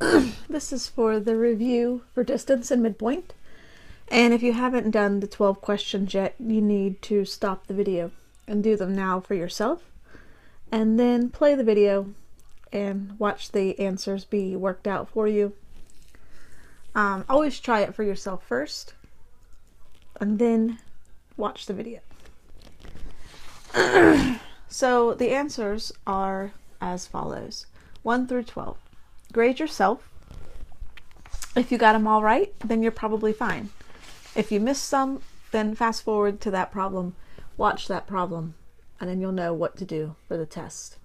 This is for the review for distance and midpoint. And if you haven't done the 12 questions yet, you need to stop the video and do them now for yourself. And then play the video and watch the answers be worked out for you. Always try it for yourself first and then watch the video. So the answers are as follows: 1 through 12. Grade yourself. If you got them all right, then you're probably fine. If you missed some, then fast forward to that problem, watch that problem, and then you'll know what to do for the test.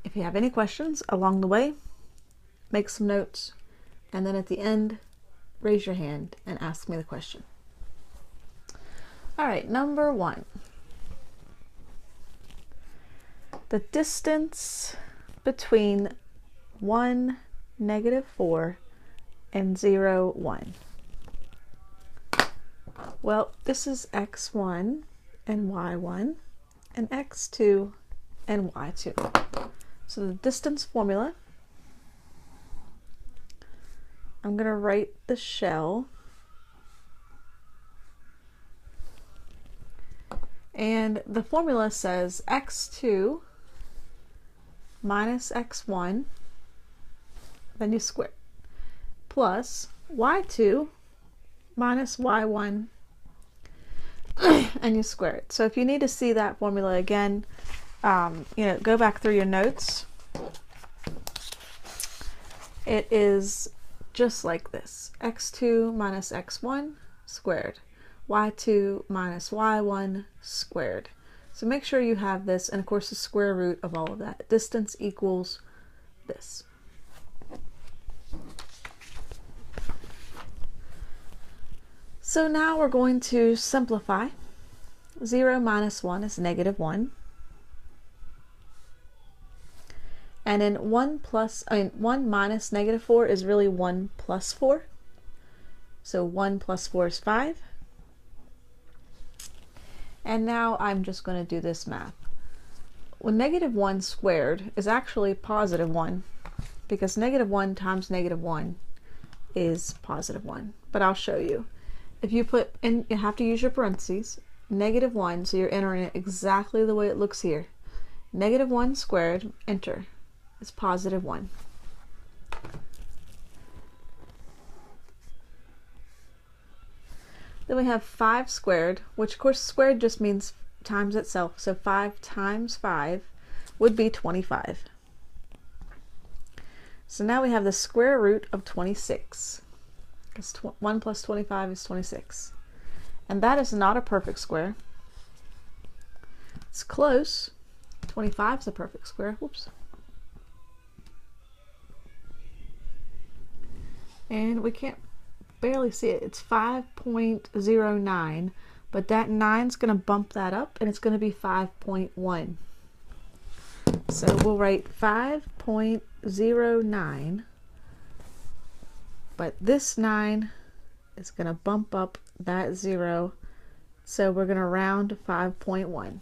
If you have any questions along the way, make some notes, and then at the end, raise your hand and ask me the question. All right, number 1. The distance between 1, -4, and 0, 1. Well, this is x1 and y1 and x2 and y2. So the distance formula, I'm going to write the shell, and the formula says x2 minus x1, then you square, plus y2 minus y1, and you square it. So if you need to see that formula again, go back through your notes. It is just like this: x2 minus x1 squared, y2 minus y1 squared. So make sure you have this, and of course the square root of all of that. Distance equals this. So now we're going to simplify. 0 minus 1 is -1. And then 1 minus -4 is really 1 plus 4. So 1 plus 4 is 5. And now I'm just going to do this math. Well, -1 squared is actually +1, because -1 times -1 is +1. But I'll show you. If you put in, you have to use your parentheses, -1, so you're entering it exactly the way it looks here. -1 squared, enter, is +1. Then we have 5 squared, which of course squared just means times itself. So 5 times 5 would be 25. So now we have the square root of 26. Because 1 plus 25 is 26. And that is not a perfect square. It's close. 25 is a perfect square. Whoops. And we can't barely see it. It's 5.09, but that 9 is going to bump that up, and it's going to be 5.1. So we'll write 5.09, but this 9 is going to bump up that 0, so we're going to round to 5.1,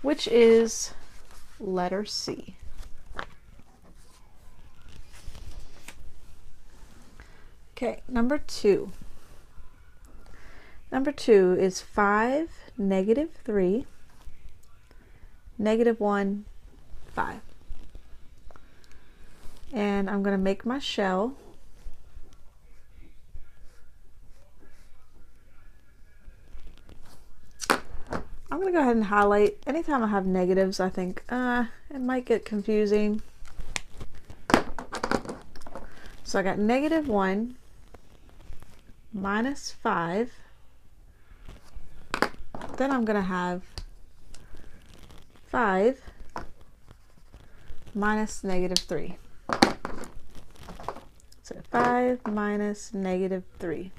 which is letter C. Okay, number 2. Number 2 is 5, -3, -1, 5. And I'm going to make my shell. I'm going to go ahead and highlight. Anytime I have negatives, I think it might get confusing. So I got -1 minus 5. Then I'm going to have 5 minus -3. So 5 minus -3.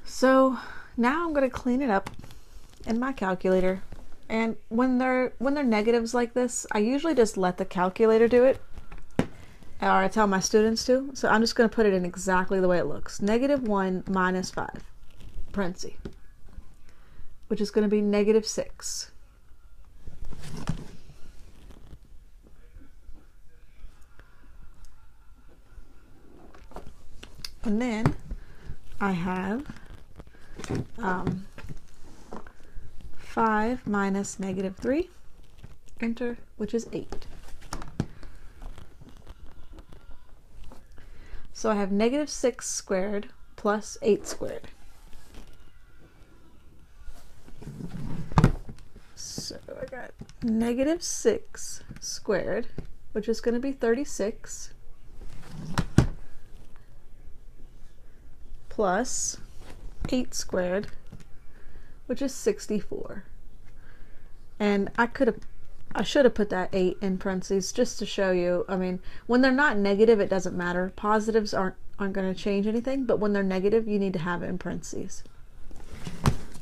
So now I'm going to clean it up in my calculator. And when they're negatives like this, I usually just let the calculator do it, or I tell my students to. So I'm just going to put it in exactly the way it looks. -1 minus 5, parentheses, which is going to be -6. And then I have 5 minus negative 3, enter, which is 8. So I have negative 6 squared plus 8 squared. So I got negative 6 squared, which is going to be 36, plus 8 squared, which is 64. And I should have put that 8 in parentheses just to show you. I mean, when they're not negative, it doesn't matter. Positives aren't going to change anything, but when they're negative, you need to have it in parentheses.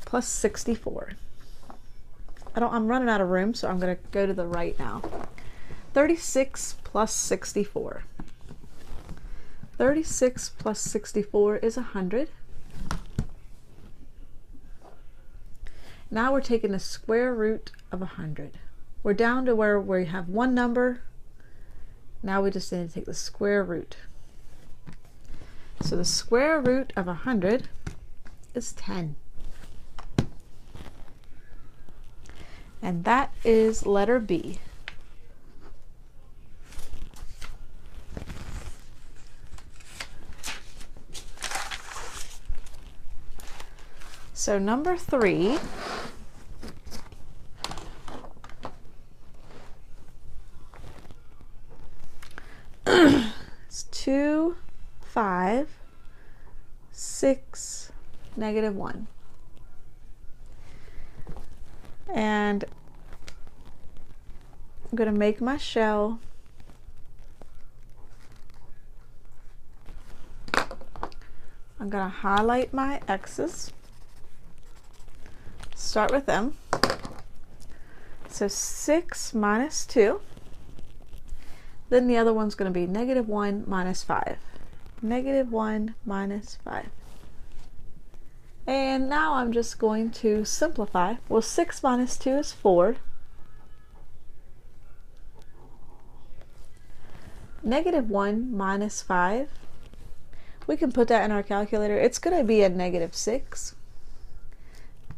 Plus 64. I'm running out of room, so I'm going to go to the right now. 36 plus 64. 36 plus 64 is 100. Now we're taking the square root of 100. We're down to where we have one number. Now we just need to take the square root. So the square root of 100 is 10. And that is letter B. So number 3 is 2, 5, 6, negative 1. And I'm going to make my shell. I'm going to highlight my X's. Start with them. So 6 minus 2. Then the other one's going to be negative 1 minus 5. Negative 1 minus 5. And now I'm just going to simplify. Well, 6 minus 2 is 4. Negative 1 minus 5. We can put that in our calculator. It's going to be a negative 6.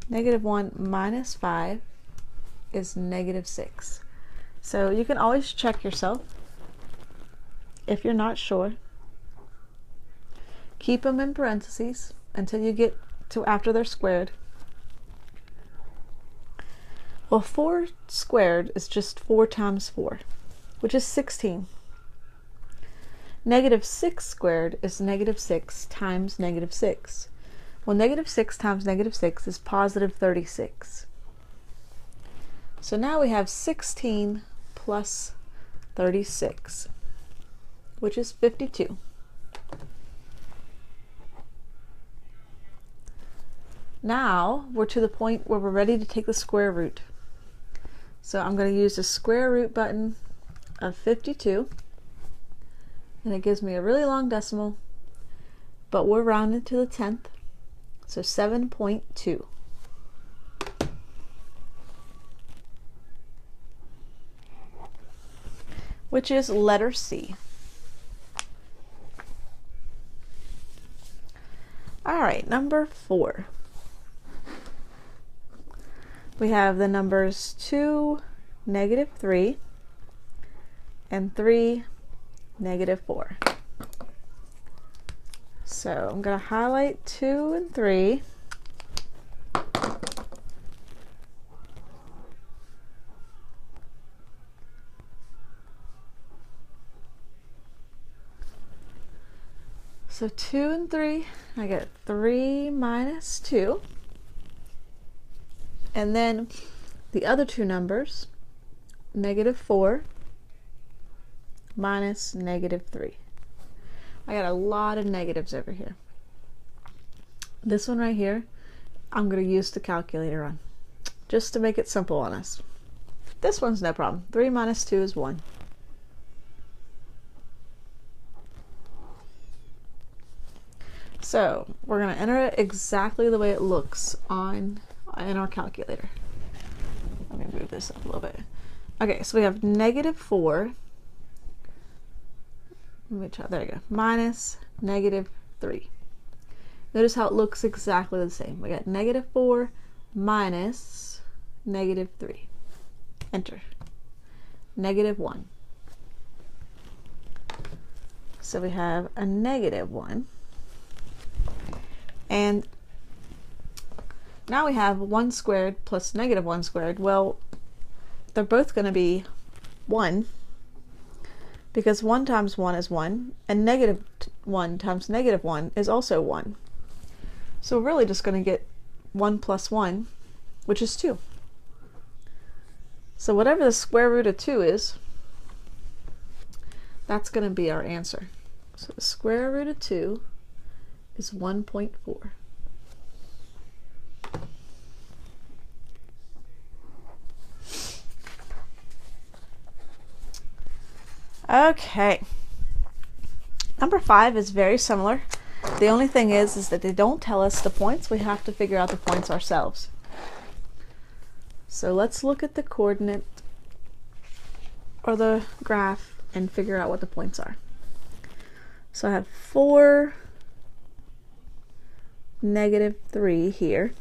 Negative 1 minus 5 is negative 6. So you can always check yourself if you're not sure. Keep them in parentheses until you get to after they're squared. Well, 4 squared is just 4 times 4, which is 16. Negative 6 squared is negative 6 times negative 6. Well, negative 6 times negative 6 is positive 36. So now we have 16 plus 36, which is 52. Now we're to the point where we're ready to take the square root. So I'm going to use the square root button of 52, and it gives me a really long decimal, but we're rounded to the 10th, so 7.2. Which is letter C. All right, number 4. We have the numbers 2, negative 3, and 3, negative 4. So I'm going to highlight 2 and 3. So 2 and 3, I get 3 minus 2. And then the other two numbers, negative 4 minus negative 3. I got a lot of negatives over here. This one right here, I'm going to use the calculator on, just to make it simple on us. This one's no problem. 3 minus 2 is 1. So we're going to enter it exactly the way it looks in our calculator. Let me move this up a little bit. Okay, so we have negative 4. Let me try, there you go. Minus negative 3. Notice how it looks exactly the same. We got -4 minus -3. Enter. -1. So we have a -1. And now we have 1 squared plus -1 squared. Well, they're both going to be 1, because 1 times 1 is 1, and -1 times -1 is also 1. So we're really just going to get 1 plus 1, which is 2. So whatever the square root of 2 is, that's going to be our answer. So the square root of 2 is 1.4. Okay. Number 5 is very similar. The only thing is that they don't tell us the points. We have to figure out the points ourselves. So let's look at the coordinate or the graph and figure out what the points are. So I have 4, -3 here.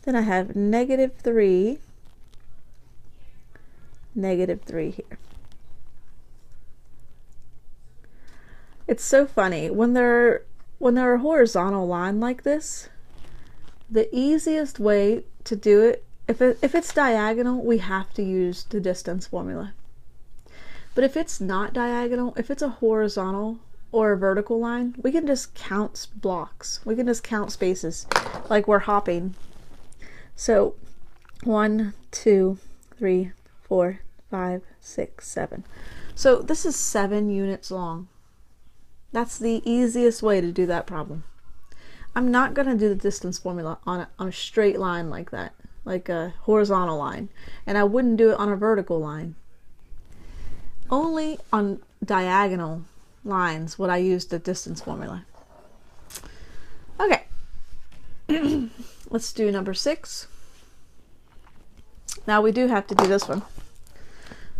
Then I have -3, -3 here. It's so funny when they're a horizontal line like this, the easiest way to do it, if it's diagonal, we have to use the distance formula. But if it's not diagonal, if it's a horizontal or a vertical line, we can just count blocks. We can just count spaces like we're hopping. So 1, 2, 3, 4, 5, 6, 7. So this is 7 units long. That's the easiest way to do that problem. I'm not going to do the distance formula on a straight line like that, like a horizontal line. And I wouldn't do it on a vertical line. Only on diagonal lines would I use the distance formula. Okay. Let's do number 6. Now we do have to do this one.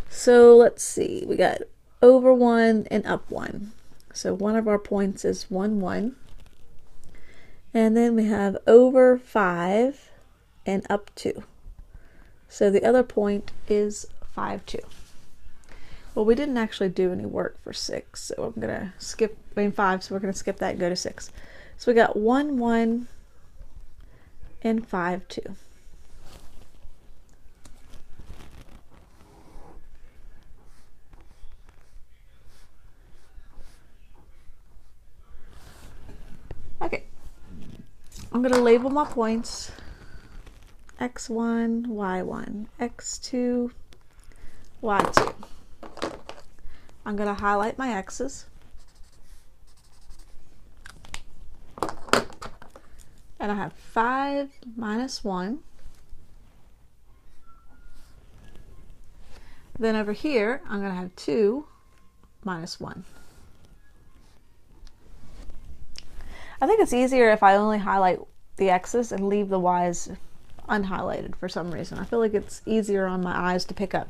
So let's see. We got over 1 and up 1. So one of our points is 1, 1. And then we have over 5 and up 2. So the other point is 5, 2. Well, we didn't actually do any work for 6, so I'm going to skip, 5, so we're going to skip that and go to 6. So we got 1, 1 and 5, 2. Okay, I'm going to label my points x1, y1, x2, y2. I'm going to highlight my x's. And I have 5 minus 1. Then over here, I'm going to have 2 minus 1. I think it's easier if I only highlight the x's and leave the y's unhighlighted for some reason. I feel like it's easier on my eyes to pick up.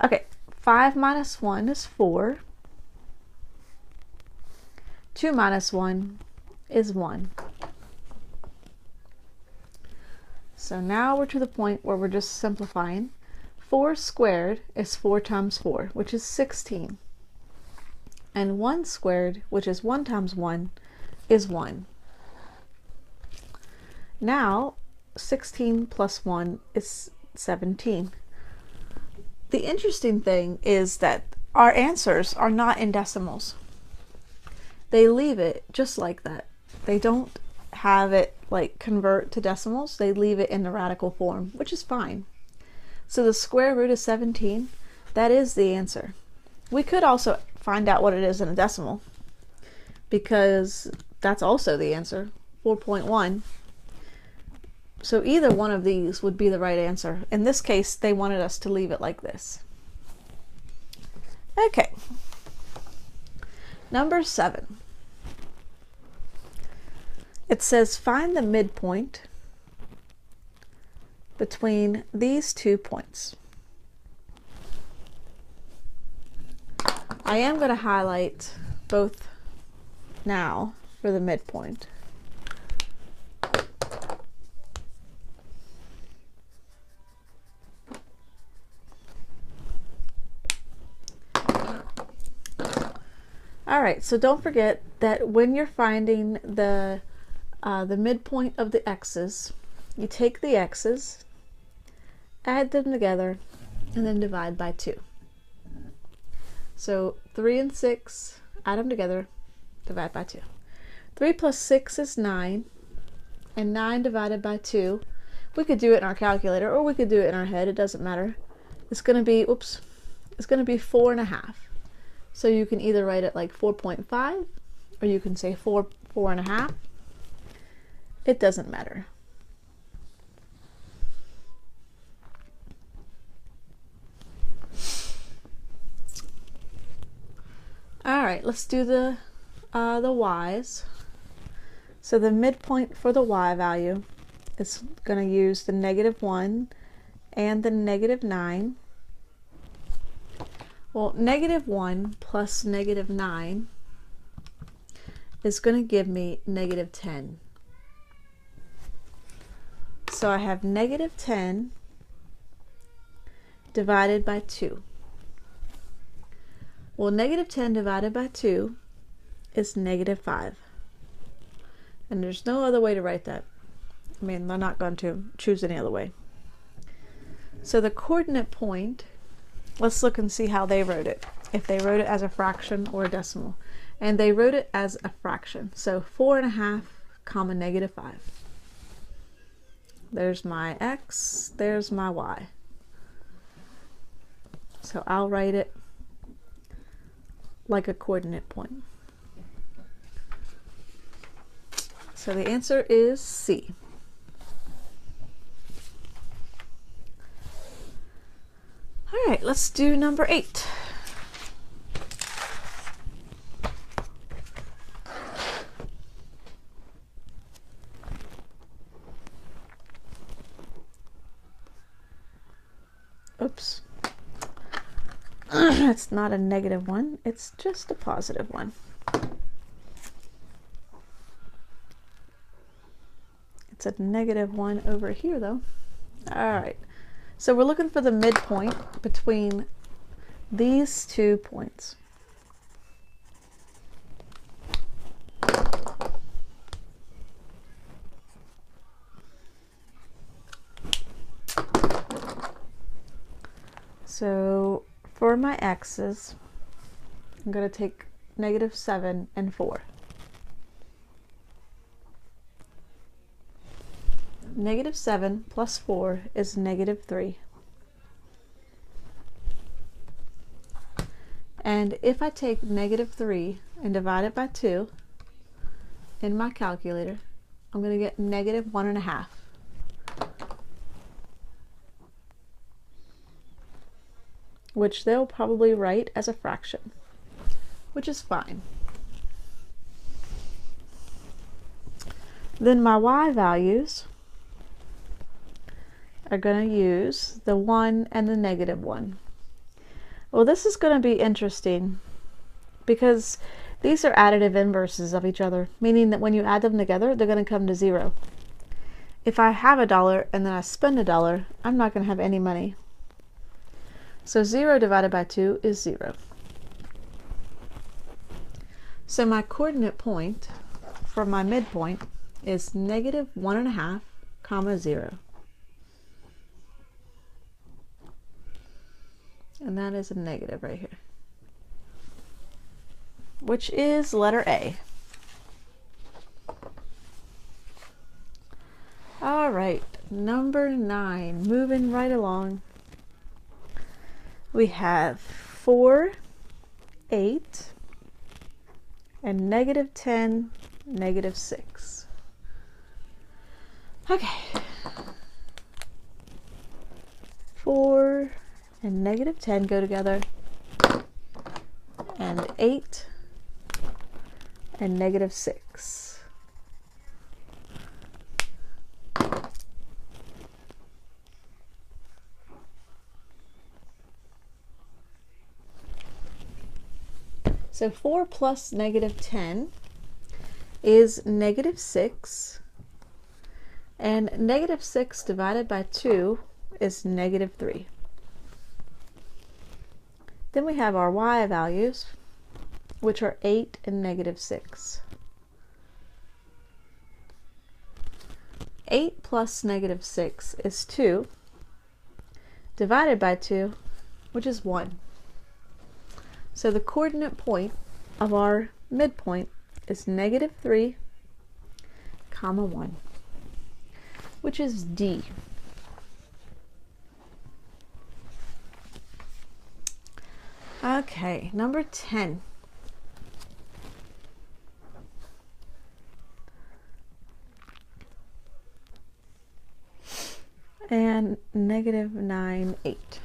Okay, 5 minus 1 is 4. 2 minus 1 is 1. So now we're to the point where we're just simplifying. 4 squared is 4 times 4, which is 16. And 1 squared, which is 1 times 1, is 1. Now, 16 plus 1 is 17. The interesting thing is that our answers are not in decimals. They leave it just like that. They don't have it like convert to decimals. They leave it in the radical form, which is fine. So the square root of 17, that is the answer. We could also find out what it is in a decimal, because that's also the answer, 4.1. So either one of these would be the right answer. In this case, they wanted us to leave it like this. Okay. Number 7. It says find the midpoint between these 2 points. I am going to highlight both now for the midpoint. All right, so don't forget that when you're finding the midpoint of the x's, you take the x's, add them together, and then divide by 2. So 3 and 6, add them together, divide by 2. 3 plus 6 is 9, and 9 divided by 2, we could do it in our calculator or we could do it in our head, it doesn't matter. It's going to be, it's going to be 4.5. So you can either write it like 4.5 or you can say 4.5. It doesn't matter. All right, let's do the y's. So the midpoint for the y value is going to use the -1 and the -9. Well, -1 plus -9 is going to give me -10. So I have -10 divided by 2. Well, -10 divided by 2 is -5. And there's no other way to write that. I mean, they're not going to choose any other way. So the coordinate point, let's look and see how they wrote it. If they wrote it as a fraction or a decimal. And they wrote it as a fraction. So 4.5 comma -5. There's my x, there's my y. So I'll write it like a coordinate point. So the answer is C. All right, let's do number 8. Oops. It's not a -1, it's just a +1. It's a -1 over here though. All right, so we're looking for the midpoint between these 2 points. So for my x's, I'm going to take -7 and 4. -7 plus 4 is -3. And if I take -3 and divide it by 2 in my calculator, I'm going to get -1.5. Which they'll probably write as a fraction, which is fine. Then my y values are going to use the 1 and the -1. Well, this is going to be interesting because these are additive inverses of each other, meaning that when you add them together, they're going to come to 0. If I have $1 and then I spend $1, I'm not going to have any money. So 0 divided by 2 is 0. So my coordinate point for my midpoint is -1.5, comma 0. And that is a negative right here, which is letter A. All right, number 9, moving right along. We have 4, 8, and -10, -6. Okay. 4 and -10 go together, and 8 and -6. So 4 plus negative 10 is negative 6. And negative 6 divided by 2 is negative 3. Then we have our y values, which are 8 and negative 6. 8 plus negative 6 is 2, divided by 2, which is 1. So the coordinate point of our midpoint is negative 3, comma 1, which is D. Okay, number 10. And negative 9, 8.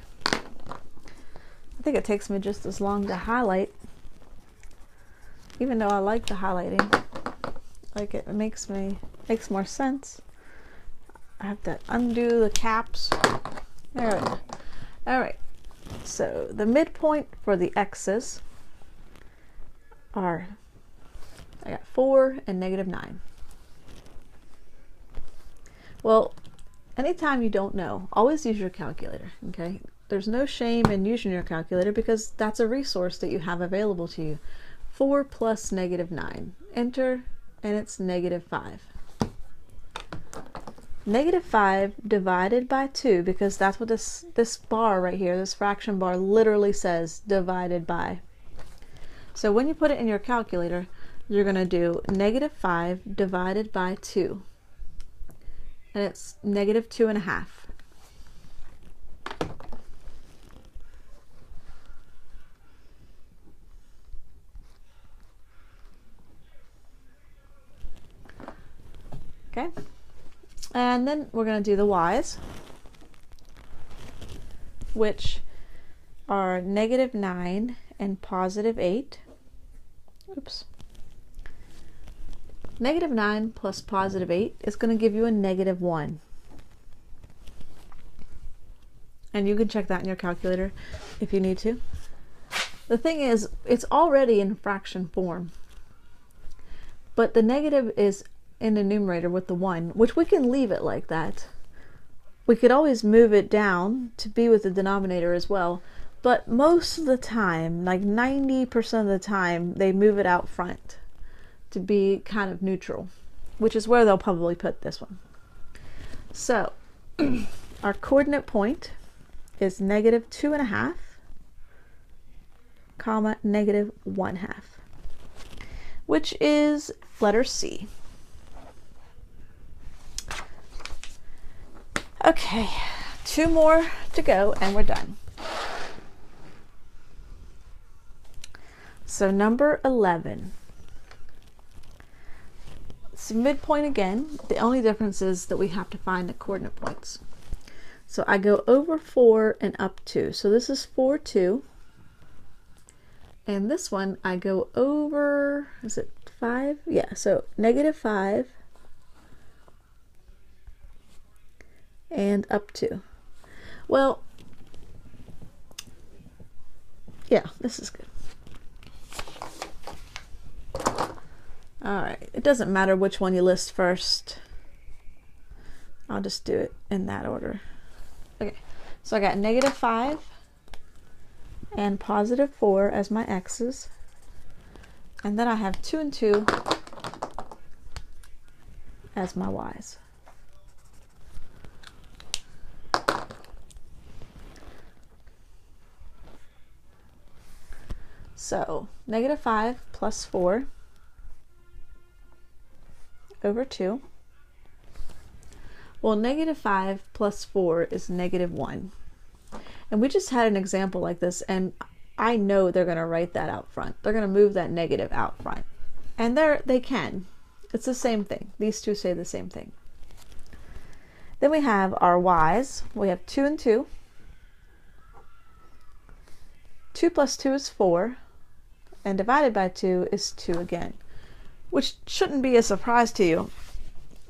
I think it takes me just as long to highlight, even though I like the highlighting. Like, it makes more sense. I have to undo the caps. There we go. All right. So the midpoint for the x's are, I got 4 and negative 9. Well, anytime you don't know, always use your calculator, okay? There's no shame in using your calculator because that's a resource that you have available to you. 4 plus negative 9. Enter, and it's negative 5. Negative 5 divided by 2, because that's what this bar right here, this fraction bar, literally says divided by. So when you put it in your calculator, you're going to do negative 5 divided by 2. And it's negative 2.5. Okay. And then we're going to do the y's, which are negative 9 and positive 8. Oops. Negative 9 plus positive 8 is going to give you a negative 1. And you can check that in your calculator if you need to. The thing is, it's already in fraction form, but the negative is in the numerator with the 1, which we can leave it like that. We could always move it down to be with the denominator as well, but most of the time, like 90% of the time, they move it out front to be kind of neutral, which is where they'll probably put this one. So our coordinate point is negative 2.5, comma negative 1/2, which is letter C. Okay, 2 more to go and we're done. So number 11. It's midpoint again. The only difference is that we have to find the coordinate points. So I go over 4 and up 2. So this is 4, 2. And this one I go over, is it 5? Yeah, so negative 5. And up 2. Well, yeah, this is good. All right, it doesn't matter which one you list first. I'll just do it in that order. Okay, so I got negative 5 and positive 4 as my x's. And then I have 2 and 2 as my y's. So negative 5 plus 4 over 2. Well, negative 5 plus 4 is negative 1. And we just had an example like this, and I know they're going to write that out front. They're going to move that negative out front. And they can. It's the same thing. These two say the same thing. Then we have our y's. We have 2 and 2. 2 plus 2 is 4. And divided by 2 is 2 again. Which shouldn't be a surprise to you,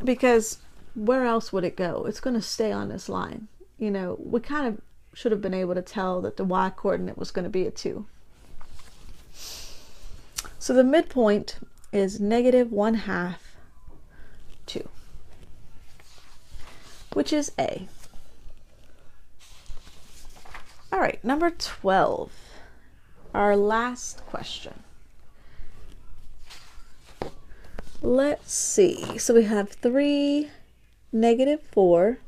because where else would it go? It's going to stay on this line. You know, we kind of should have been able to tell that the y coordinate was going to be a 2. So the midpoint is -1/2, 2, which is A. All right, number 12, our last question. Let's see. So we have 3, -4,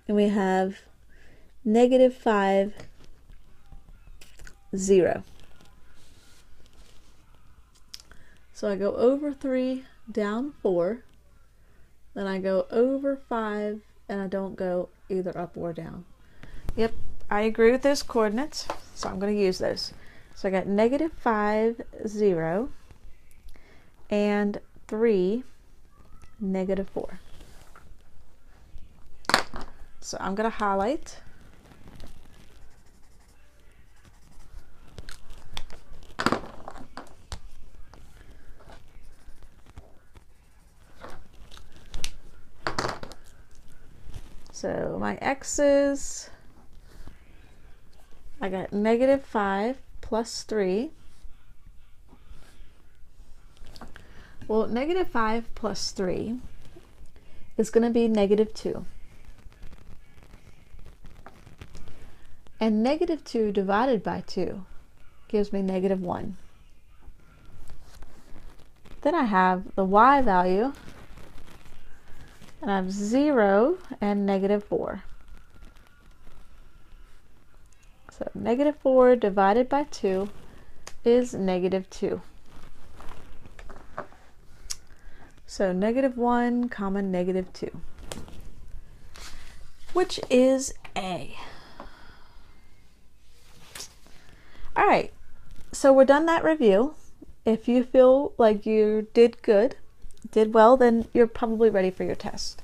and we have -5, 0. So I go over 3, down 4, then I go over 5, and I don't go either up or down. Yep, I agree with those coordinates, so I'm going to use those. So I got -5, 0, and 3, -4. So I'm going to highlight. So my x's, I got -5 plus 3. Well, -5 plus 3 is going to be -2. And -2 divided by 2 gives me -1. Then I have the y value, and I have 0 and -4. So -4 divided by 2 is -2. So -1, -2, which is A. All right, so we're done that review. If you feel like you did well, then you're probably ready for your test.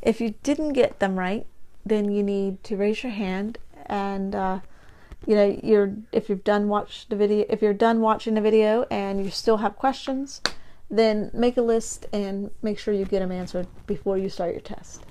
If you didn't get them right, then you need to raise your hand, and if you're done watching the video and you still have questions, then make a list and make sure you get them answered before you start your test.